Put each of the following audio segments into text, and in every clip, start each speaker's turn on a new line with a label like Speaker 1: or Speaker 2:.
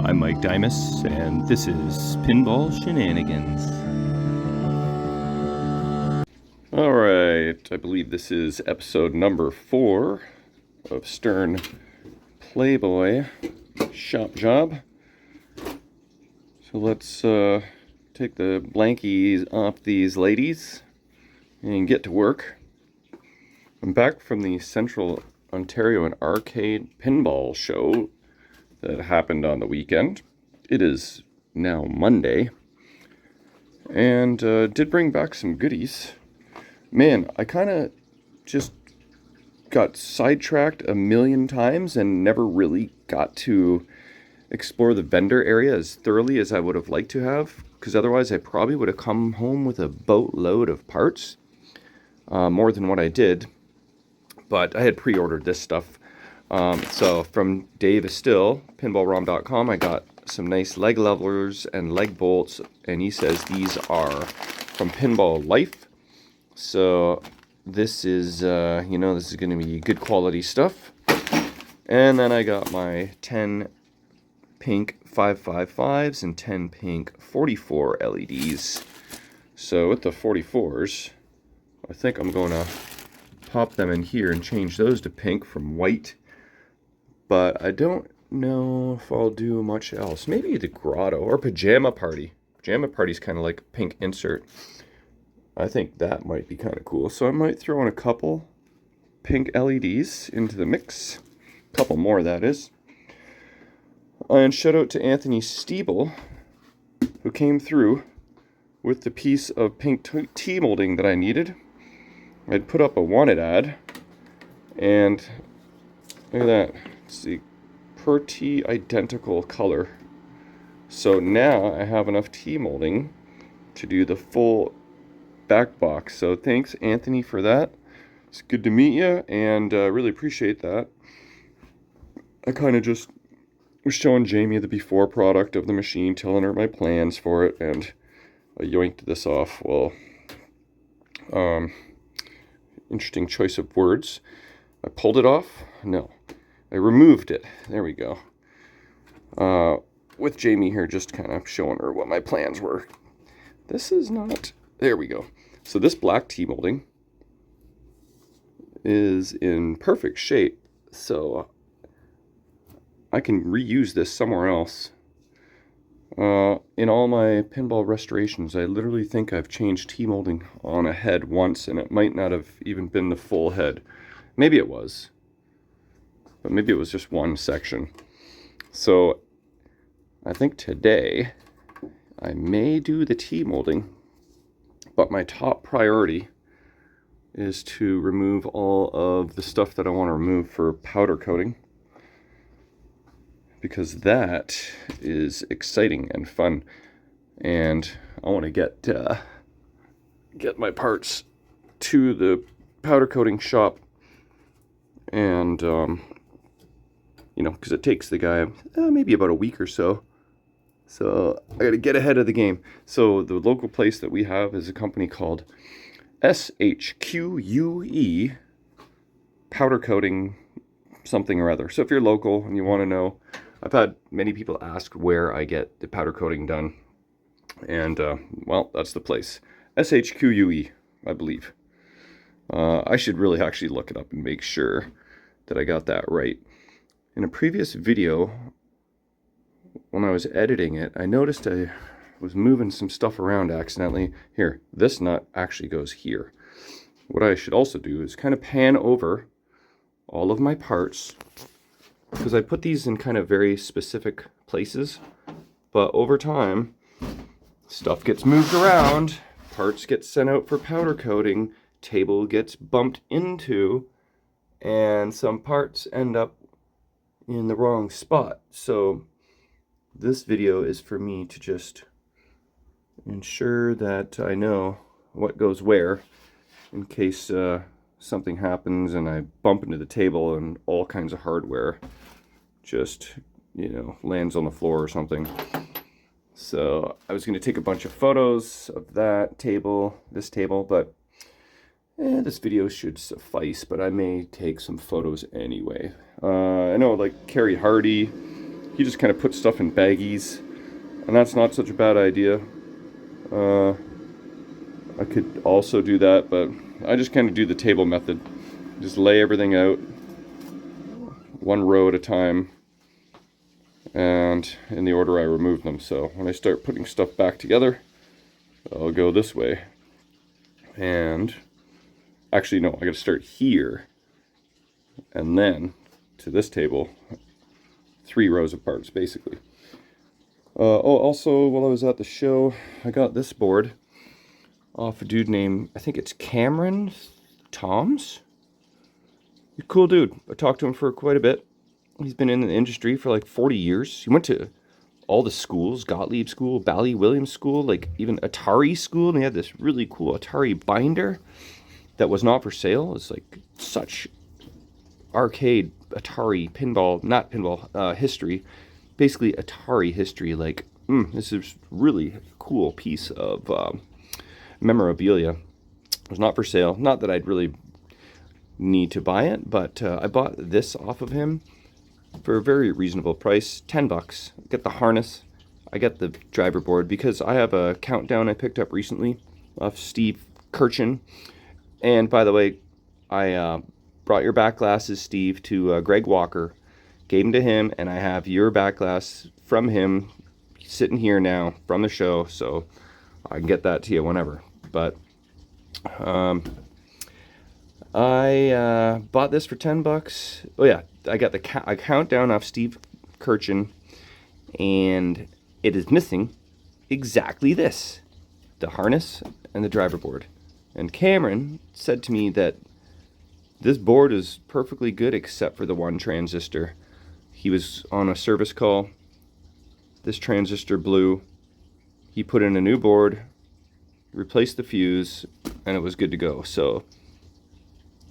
Speaker 1: I'm Mike Dimas, and this is Pinball Shenanigans. Alright, I believe this is episode number 4 of Stern Playboy Shop Job. So let's take the blankies off these ladies and get to work. I'm back from the Central Ontario and Arcade Pinball Show that happened on the weekend. It is now Monday, and did bring back some goodies. Man, I kind of just got sidetracked a million times and never really got to explore the vendor area as thoroughly as I would have liked to have, because otherwise I probably would have come home with a boatload of parts, more than what I did. But I had pre-ordered this stuff. So from Dave Estill, pinballrom.com, I got some nice leg levelers and leg bolts, and he says these are from Pinball Life. So this is, this is going to be good quality stuff. And then I got my 10 pink 555s and 10 pink 44 LEDs. So with the 44s, I think I'm going to pop them in here and change those to pink from white. But I don't know if I'll do much else. Maybe the grotto or pajama party. Pajama party's kind of like a pink insert. I think that might be kind of cool. So I might throw in a couple pink LEDs into the mix. A couple more, that is. And shout out to Anthony Stiebel, who came through with the piece of pink T-molding that I needed. I'd put up a wanted ad, and look at that. It's the pretty identical color. So now I have enough T-molding to do the full back box. So thanks, Anthony, for that. It's good to meet you, and really appreciate that. I kind of just was showing Jamie the before product of the machine, telling her my plans for it, and I yoinked this off. Well, interesting choice of words. I pulled it off? No. I removed it. There we go. With Jamie here just kind of showing her what my plans were. This is not... There we go. So this black T-molding is in perfect shape. So I can reuse this somewhere else. In all my pinball restorations, I literally think I've changed T-molding on a head once, and it might not have even been the full head. Maybe it was. But maybe it was just one section. So I think today I may do the T-molding, but my top priority is to remove all of the stuff that I want to remove for powder coating, because that is exciting and fun, and I want to get my parts to the powder coating shop, and because it takes the guy maybe about a week or so. So I got to get ahead of the game. So the local place that we have is a company called SHQUE Powder Coating something or other. So if you're local and you want to know, I've had many people ask where I get the powder coating done. And, well, that's the place. SHQUE, I believe. I should really actually look it up and make sure that I got that right. In a previous video, when I was editing it, I noticed I was moving some stuff around accidentally. Here, this nut actually goes here. What I should also do is kind of pan over all of my parts, because I put these in kind of very specific places, but over time, stuff gets moved around, parts get sent out for powder coating, table gets bumped into, and some parts end up in the wrong spot. So this video is for me to just ensure that I know what goes where, in case something happens and I bump into the table and all kinds of hardware just, lands on the floor or something. So I was going to take a bunch of photos of that table, this table, but this video should suffice, but I may take some photos anyway. I know, like Kerry Hardy, he just kind of puts stuff in baggies, and that's not such a bad idea. I could also do that, but I just kind of do the table method. Just lay everything out one row at a time, and in the order I remove them. So when I start putting stuff back together, I'll go this way. And actually, no, I gotta start here and then to this table, 3 rows apart, basically. Also, while I was at the show, I got this board off a dude named, I think it's Cameron Toms. He's a cool dude. I talked to him for quite a bit. He's been in the industry for like 40 years. He went to all the schools, Gottlieb School, Bally Williams School, like even Atari School, and he had this really cool Atari binder that was not for sale. It's like such arcade Atari pinball, not pinball, history. Basically Atari history. Like, this is really cool piece of memorabilia. It was not for sale. Not that I'd really need to buy it, but I bought this off of him for a very reasonable price, $10. I get the harness, I get the driver board, because I have a countdown I picked up recently off Steve Kirchen. And by the way, I brought your back glasses, Steve, to Greg Walker, gave them to him, and I have your back glass from him sitting here now from the show, so I can get that to you whenever. But I bought this for $10. Oh yeah, I got the countdown off Steve Kirchen, and it is missing exactly this, the harness and the driver board. And Cameron said to me that this board is perfectly good except for the one transistor. He was on a service call. This transistor blew. He put in a new board, replaced the fuse, and it was good to go. So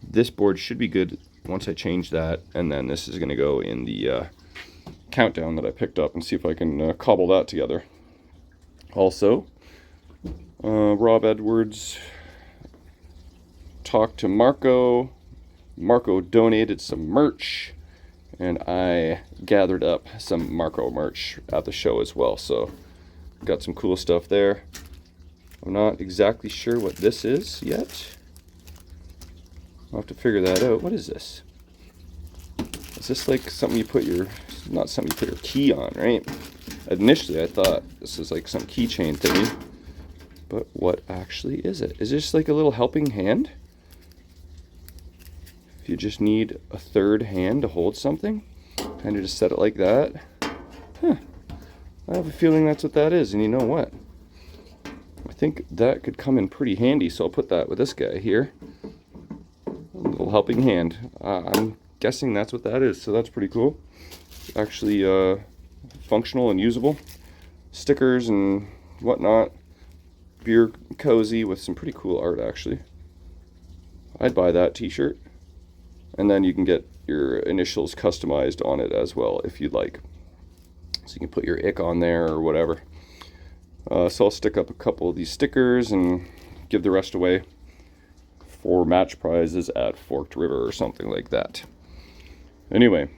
Speaker 1: this board should be good once I change that, and then this is going to go in the countdown that I picked up, and see if I can cobble that together. Also, Rob Edwards talked to Marco. Marco donated some merch, and I gathered up some Marco merch at the show as well. So got some cool stuff there. I'm not exactly sure what this is yet. I'll have to figure that out. What is this? Is this like something you put your, not something you put your key on, right? Initially I thought this was like some keychain thingy, but what actually is it? Is this like a little helping hand? If you just need a third hand to hold something, kind of just set it like that. Huh. I have a feeling that's what that is, and you know what? I think that could come in pretty handy, so I'll put that with this guy here. A little helping hand. I'm guessing that's what that is, so that's pretty cool. Actually functional and usable. Stickers and whatnot. Beer cozy with some pretty cool art, actually. I'd buy that t-shirt. And then you can get your initials customized on it as well if you'd like. So you can put your ick on there or whatever. So I'll stick up a couple of these stickers and give the rest away for match prizes at Forked River or something like that. Anyway,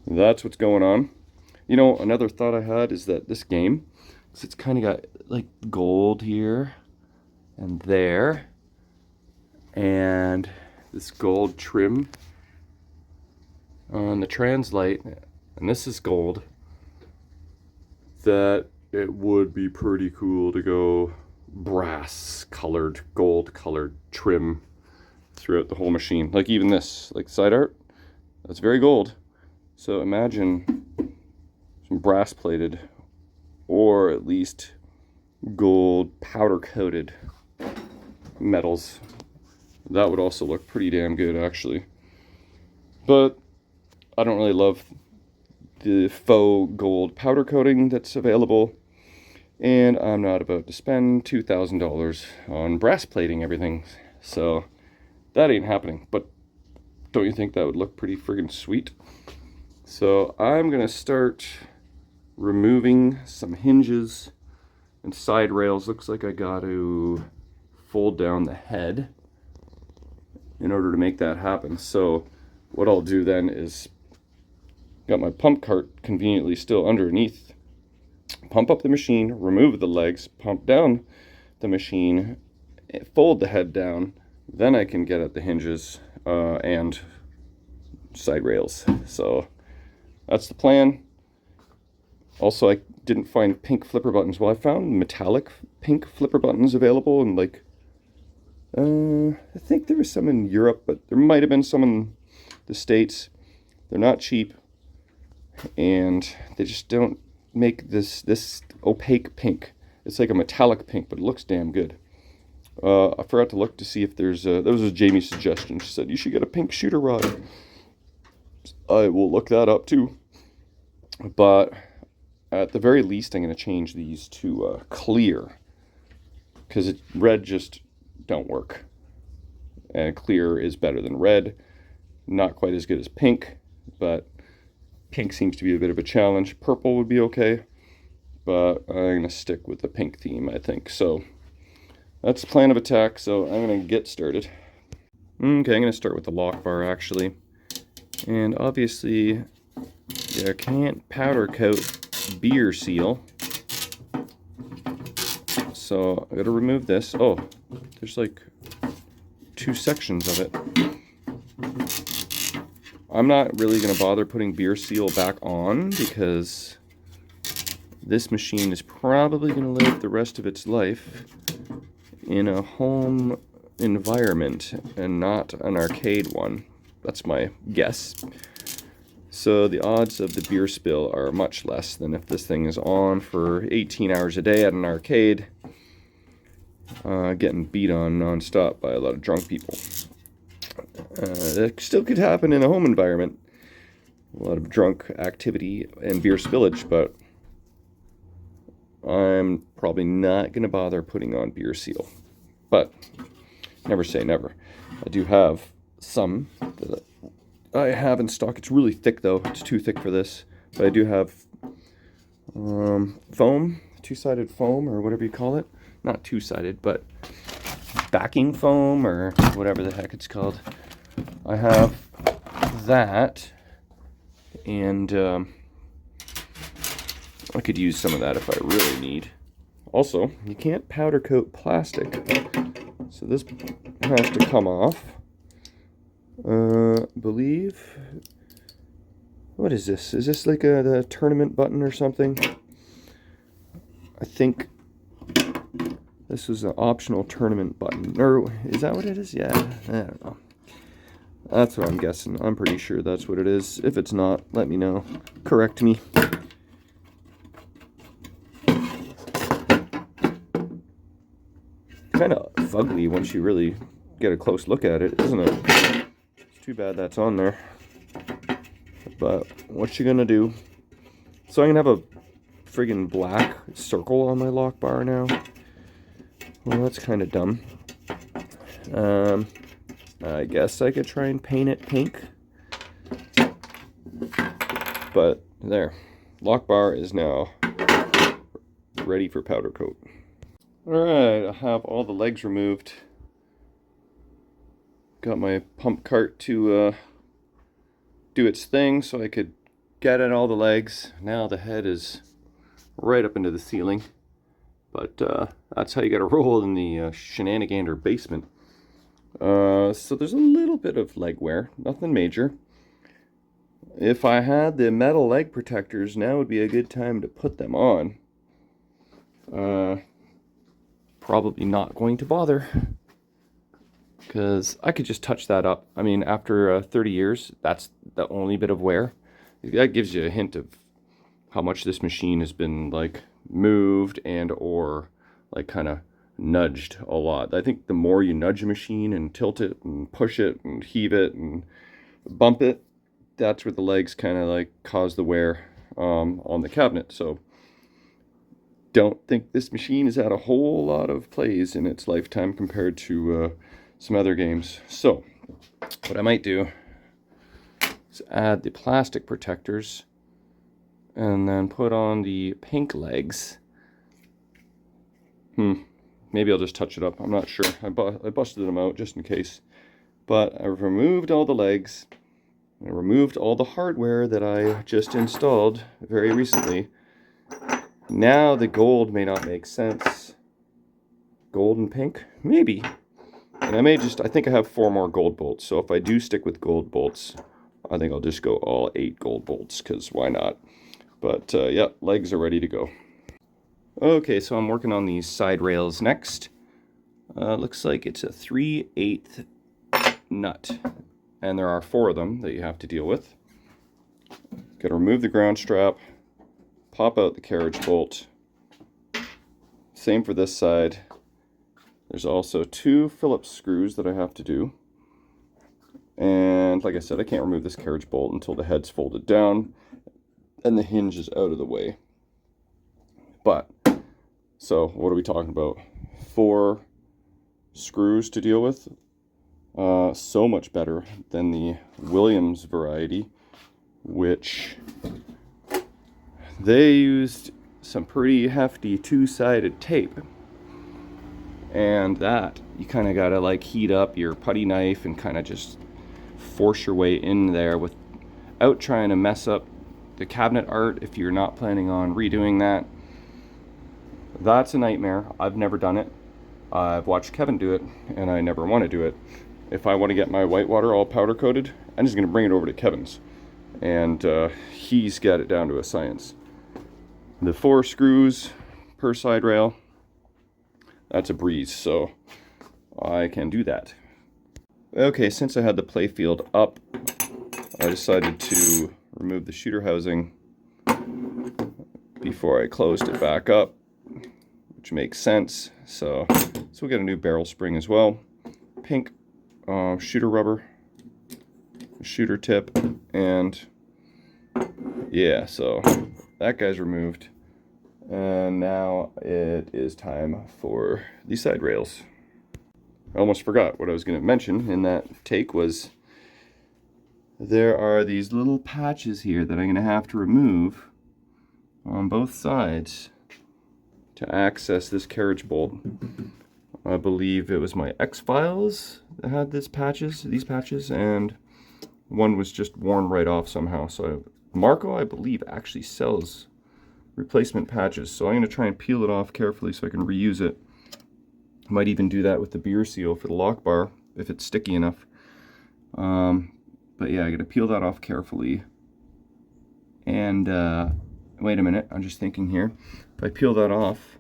Speaker 1: that's what's going on. You know, another thought I had is that this game, it's kind of got like gold here and there, and this gold trim on the translite, and this is gold, that it would be pretty cool to go brass colored, gold colored trim throughout the whole machine. Like even this, like side art, that's very gold. So imagine some brass plated, or at least gold powder coated metals. That would also look pretty damn good, actually. But I don't really love the faux gold powder coating that's available, and I'm not about to spend $2,000 on brass plating everything. So that ain't happening. But don't you think that would look pretty friggin' sweet? So I'm gonna start removing some hinges and side rails. Looks like I got to fold down the head in order to make that happen. So what I'll do then is Got my pump cart conveniently still underneath. Pump up the machine, remove the legs, pump down the machine, fold the head down, then I can get at the hinges and side rails. So that's the plan. Also, I didn't find pink flipper buttons. Well, I found metallic pink flipper buttons available, and like I think there was some in Europe, but there might have been some in the States. They're not cheap, and they just don't make this opaque pink. It's like a metallic pink, but it looks damn good. I forgot to look to see if there's that was Jamie's suggestion. She said you should get a pink shooter rod. I will look that up too. But at the very least, I'm going to change these to clear, because red just don't work. And clear is better than red. Not quite as good as pink, but pink seems to be a bit of a challenge. Purple would be okay, but I'm going to stick with the pink theme, I think. So that's the plan of attack, so I'm going to get started. Okay, I'm going to start with the lock bar, actually. And obviously, you can't powder coat beer seal. So I got to remove this. Oh, there's like 2 sections of it. I'm not really going to bother putting beer seal back on, because this machine is probably going to live the rest of its life in a home environment and not an arcade one. That's my guess. So the odds of the beer spill are much less than if this thing is on for 18 hours a day at an arcade, getting beat on non-stop by a lot of drunk people. That still could happen in a home environment. A lot of drunk activity and beer spillage, but I'm probably not going to bother putting on beer seal. But never say never. I do have some that I have in stock. It's really thick though. It's too thick for this. But I do have foam, two-sided foam, or whatever you call it. Not two-sided, but backing foam, or whatever the heck it's called. I have that, and I could use some of that if I really need. Also, you can't powder coat plastic, so this has to come off. Believe, what is this? Is this like the tournament button or something? I think this is an optional tournament button, or is that what it is? Yeah, I don't know. That's what I'm guessing. I'm pretty sure that's what it is. If it's not, let me know. Correct me. Kind of fugly once you really get a close look at it, isn't it? It's too bad that's on there. But what you gonna do? So I'm gonna have a friggin' black circle on my lock bar now. Well, that's kind of dumb. I guess I could try and paint it pink. But there. Lock bar is now ready for powder coat. Alright, I have all the legs removed. Got my pump cart to do its thing so I could get at all the legs. Now the head is right up into the ceiling. But that's how you gotta roll in the Shenanigans or basement. So there's a little bit of leg wear, nothing major. If I had the metal leg protectors, now would be a good time to put them on. Probably not going to bother, because I could just touch that up. I mean, after 30 years, that's the only bit of wear. That gives you a hint of how much this machine has been like moved and or like kind of nudged a lot. I think the more you nudge a machine and tilt it and push it and heave it and bump it, that's where the legs kind of like cause the wear on the cabinet. So don't think this machine has had a whole lot of plays in its lifetime compared to some other games. So what I might do is add the plastic protectors and then put on the pink legs. Maybe I'll just touch it up. I'm not sure. I busted them out just in case. But I've removed all the legs. I removed all the hardware that I just installed very recently. Now the gold may not make sense. Gold and pink? Maybe. And I think I have 4 more gold bolts. So if I do stick with gold bolts, I think I'll just go all 8 gold bolts, because why not? But yeah, legs are ready to go. Okay, so I'm working on these side rails next. Looks like it's a 3/8 nut. And there are 4 of them that you have to deal with. Got to remove the ground strap, pop out the carriage bolt. Same for this side. There's also 2 Phillips screws that I have to do. And like I said, I can't remove this carriage bolt until the head's folded down and the hinge is out of the way. But, so what are we talking about? 4 screws to deal with. So much better than the Williams variety, which they used some pretty hefty 2-sided tape. And that, you kind of got to like heat up your putty knife and kind of just force your way in there without trying to mess up the cabinet art if you're not planning on redoing that. That's a nightmare. I've never done it. I've watched Kevin do it, and I never want to do it. If I want to get my whitewater all powder coated, I'm just going to bring it over to Kevin's. And he's got it down to a science. The 4 screws per side rail, that's a breeze, so I can do that. Okay, since I had the playfield up, I decided to remove the shooter housing before I closed it back up, which makes sense. So we got a new barrel spring as well. Pink shooter rubber, shooter tip, and yeah, so that guy's removed. And now it is time for the side rails. I almost forgot what I was going to mention in that take was there are these little patches here that I'm going to have to remove on both sides to access this carriage bolt. I believe it was my X-Files that had these patches, and one was just worn right off somehow. So Marco, I believe, actually sells replacement patches, so I'm going to try and peel it off carefully so I can reuse it. I might even do that with the beer seal for the lock bar if it's sticky enough. But yeah, I got to peel that off carefully. And wait a minute, I'm just thinking here. If I peel that off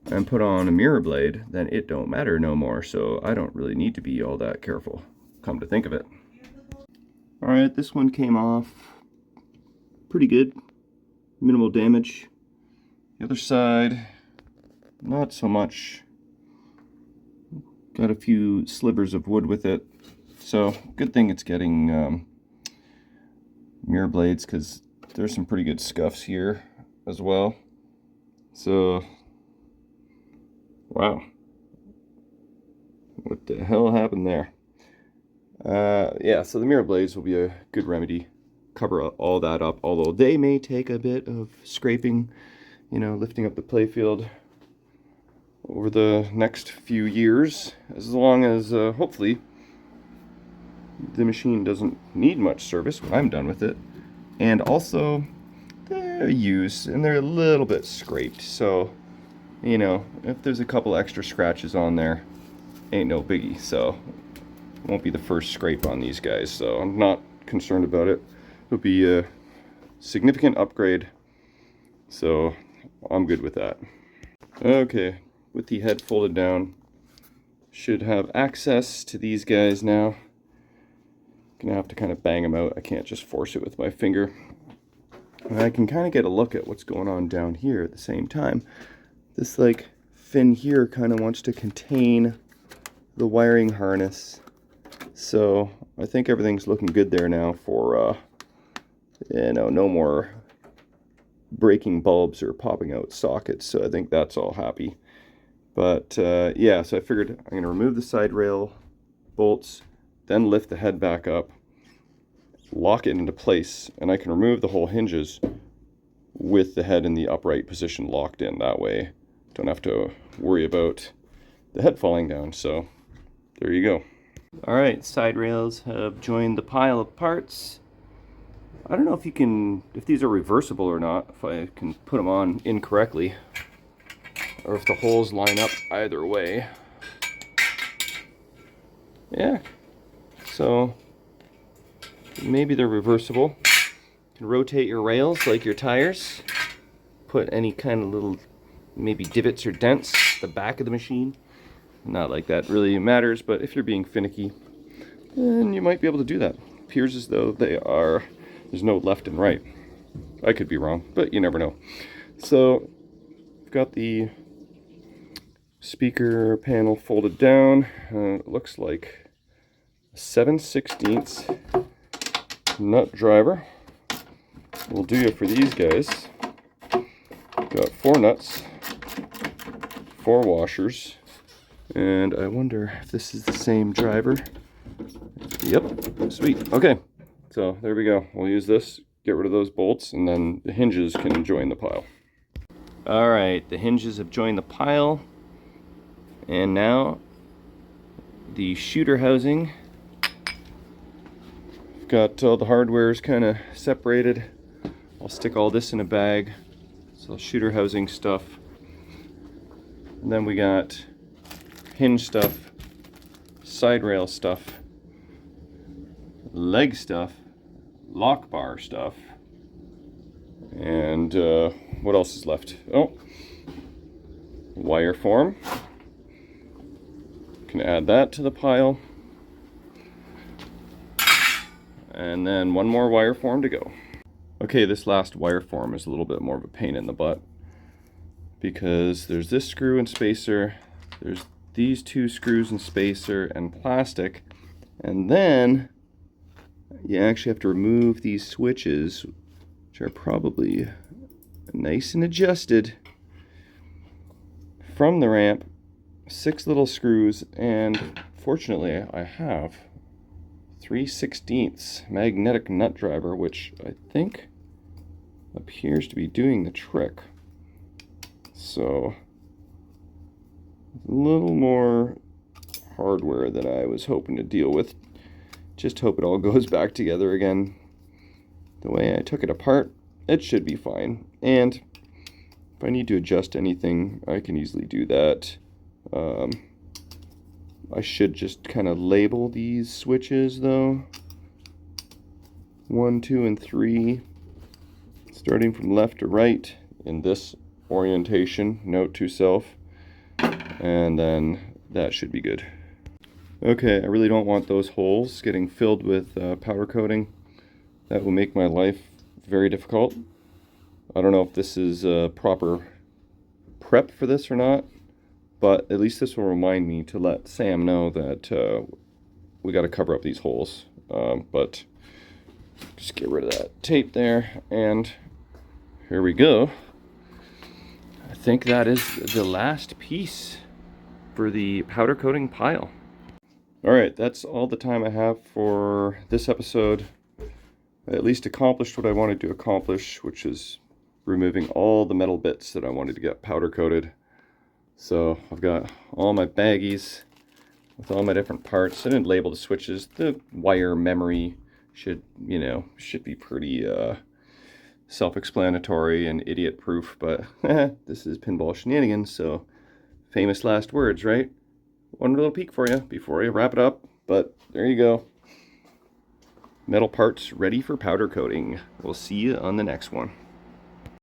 Speaker 1: and put on a mirror blade, then it don't matter no more, so I don't really need to be all that careful, come to think of it. Alright, this one came off pretty good. Minimal damage. The other side, not so much. Got a few slivers of wood with it. So, good thing it's getting mirror blades, because there's some pretty good scuffs here as well. So, wow. What the hell happened there? Yeah, so the mirror blades will be a good remedy. Cover all that up, although they may take a bit of scraping, you know, lifting up the playfield over the next few years, as long as hopefully the machine doesn't need much service when I'm done with it. And also they're used and they're a little bit scraped, so you know, if there's a couple extra scratches on there, ain't no biggie. So it won't be the first scrape on these guys, so I'm not concerned about it. It'll be a significant upgrade, so I'm good with that. Okay, with the head folded down, should have access to these guys now. Gonna have to kind of bang them out. I can't just force it with my finger. And I can kind of get a look at what's going on down here at the same time. This like fin here kind of wants to contain the wiring harness. So I think everything's looking good there now for you know, no more breaking bulbs or popping out sockets, so I think that's all happy. But yeah, so I figured I'm going to remove the side rail bolts, then lift the head back up, lock it into place, and I can remove the whole hinges with the head in the upright position locked in. That way don't have to worry about the head falling down. So there you go. Alright, side rails have joined the pile of parts. I don't know if these are reversible or not, if I can put them on incorrectly, or if the holes line up either way. Yeah, so maybe they're reversible. You can rotate your rails like your tires. Put any kind of little, maybe divots or dents at the back of the machine. Not like that really matters, but if you're being finicky, then you might be able to do that. Appears as though there's no left and right. I could be wrong, but you never know. So, I've got the speaker panel folded down. It looks like a 7/16 nut driver will do it for these guys. Got 4 nuts, 4 washers, and I wonder if this is the same driver. Yep, sweet. Okay, so there we go. We'll use this, get rid of those bolts, and then the hinges can join the pile. Alright, the hinges have joined the pile, and now the shooter housing. I've got all the hardware's kind of separated. I'll stick all this in a bag. So shooter housing stuff. And then we got hinge stuff, side rail stuff, leg stuff, lock bar stuff, and what else is left? Oh, wire form. Can add that to the pile. And then one more wire form to go. Okay, this last wire form is a little bit more of a pain in the butt because there's this screw and spacer, there's these 2 screws and spacer and plastic, and then you actually have to remove these switches, which are probably nice and adjusted, from the ramp. 6 little screws, and fortunately I have 3/16 magnetic nut driver, which I think appears to be doing the trick. So a little more hardware than I was hoping to deal with. Just hope it all goes back together again. The way I took it apart, it should be fine. And if I need to adjust anything, I can easily do that. I should just kind of label these switches though. 1, 2, and 3. Starting from left to right in this orientation, note to self, and then that should be good. Okay, I really don't want those holes getting filled with powder coating. That will make my life very difficult. I don't know if this is a proper prep for this or not, but at least this will remind me to let Sam know that we got to cover up these holes. But just get rid of that tape there, and here we go. I think that is the last piece for the powder coating pile. Alright, that's all the time I have for this episode. I at least accomplished what I wanted to accomplish, which is removing all the metal bits that I wanted to get powder coated. So I've got all my baggies with all my different parts. I didn't label the switches. The wire memory should be pretty self-explanatory and idiot-proof, but this is Pinball Shenanigans, so famous last words, right? One little peek for you before I wrap it up, but there you go. Metal parts ready for powder coating. We'll see you on the next one.